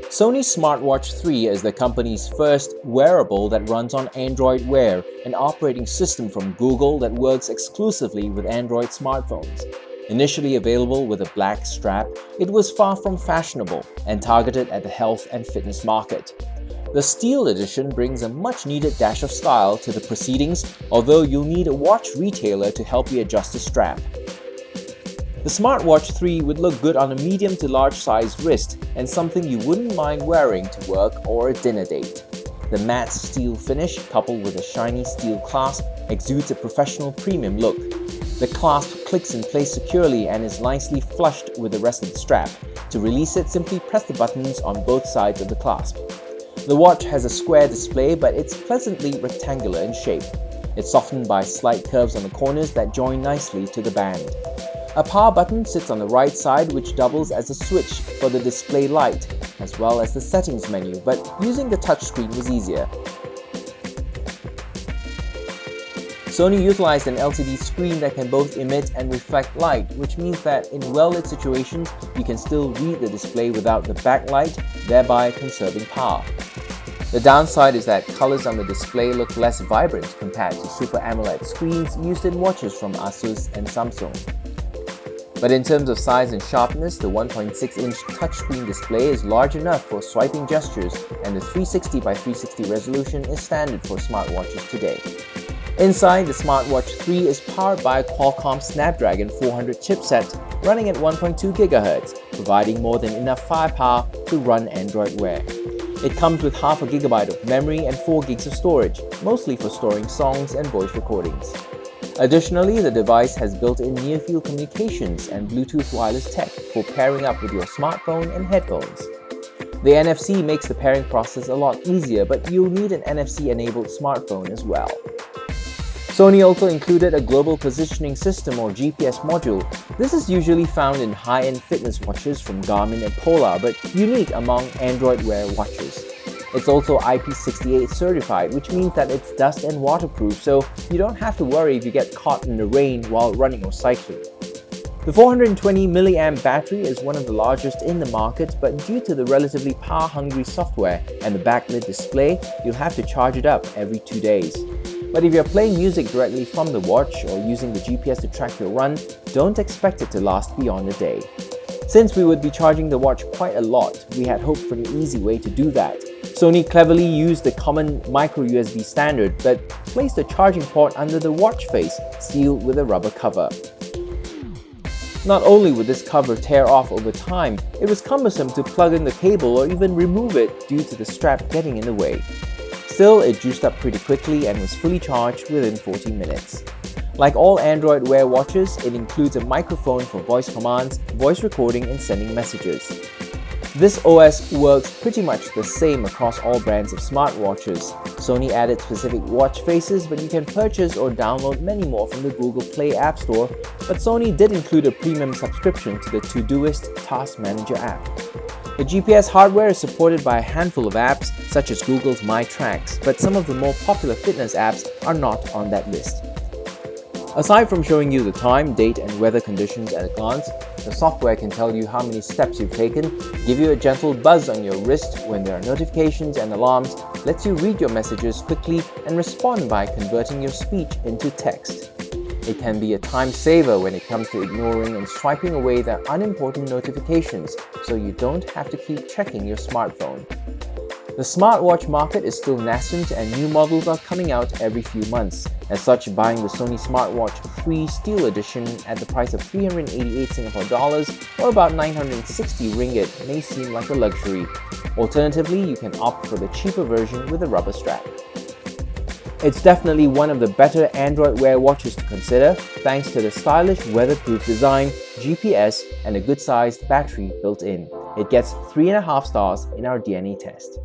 Sony SmartWatch 3 is the company's first wearable that runs on Android Wear, an operating system from Google that works exclusively with Android smartphones. Initially available with a black strap, it was far from fashionable and targeted at the health and fitness market. The Steel Edition brings a much-needed dash of style to the proceedings, although you'll need a watch retailer to help you adjust the strap. The SmartWatch 3 would look good on a medium to large size wrist and something you wouldn't mind wearing to work or a dinner date. The matte steel finish, coupled with a shiny steel clasp, exudes a professional premium look. The clasp clicks in place securely and is nicely flushed with the rest of the strap. To release it, simply press the buttons on both sides of the clasp. The watch has a square display, but it's pleasantly rectangular in shape. It's softened by slight curves on the corners that join nicely to the band. A power button sits on the right side, which doubles as a switch for the display light, as well as the settings menu, but using the touchscreen was easier. Sony utilized an LCD screen that can both emit and reflect light, which means that in well-lit situations, you can still read the display without the backlight, thereby conserving power. The downside is that colors on the display look less vibrant compared to Super AMOLED screens used in watches from Asus and Samsung. But in terms of size and sharpness, the 1.6-inch touchscreen display is large enough for swiping gestures, and the 360 by 360 resolution is standard for smartwatches today. Inside, the SmartWatch 3 is powered by a Qualcomm Snapdragon 400 chipset running at 1.2 GHz, providing more than enough firepower to run Android Wear. It comes with half a gigabyte of memory and 4 gigs of storage, mostly for storing songs and voice recordings. Additionally, the device has built-in near-field communications and Bluetooth wireless tech for pairing up with your smartphone and headphones. The NFC makes the pairing process a lot easier, but you'll need an NFC-enabled smartphone as well. Sony also included a global positioning system or GPS module. This is usually found in high-end fitness watches from Garmin and Polar, but unique among Android Wear watches. It's also IP68 certified, which means that it's dust and waterproof, so you don't have to worry if you get caught in the rain while running or cycling. The 420 mAh battery is one of the largest in the market, but due to the relatively power-hungry software and the backlit display, you'll have to charge it up every 2 days. But if you're playing music directly from the watch or using the GPS to track your run, don't expect it to last beyond a day. Since we would be charging the watch quite a lot, we had hoped for an easy way to do that. Sony cleverly used the common micro USB standard, but placed a charging port under the watch face, sealed with a rubber cover. Not only would this cover tear off over time, it was cumbersome to plug in the cable or even remove it due to the strap getting in the way. Still, it juiced up pretty quickly and was fully charged within 40 minutes. Like all Android Wear watches, it includes a microphone for voice commands, voice recording and sending messages. This OS works pretty much the same across all brands of smartwatches. Sony added specific watch faces, but you can purchase or download many more from the Google Play App Store, but Sony did include a premium subscription to the Todoist Task Manager app. The GPS hardware is supported by a handful of apps, such as Google's My Tracks, but some of the more popular fitness apps are not on that list. Aside from showing you the time, date and weather conditions at a glance, the software can tell you how many steps you've taken, give you a gentle buzz on your wrist when there are notifications and alarms, lets you read your messages quickly and respond by converting your speech into text. It can be a time saver when it comes to ignoring and swiping away the unimportant notifications, so you don't have to keep checking your smartphone. The smartwatch market is still nascent and new models are coming out every few months. As such, buying the Sony SmartWatch 3 Steel Edition at the price of 388 Singapore dollars or about 960 ringgit may seem like a luxury. Alternatively, you can opt for the cheaper version with a rubber strap. It's definitely one of the better Android Wear watches to consider, thanks to the stylish weatherproof design, GPS, and a good-sized battery built in. It gets 3.5 stars in our DNA test.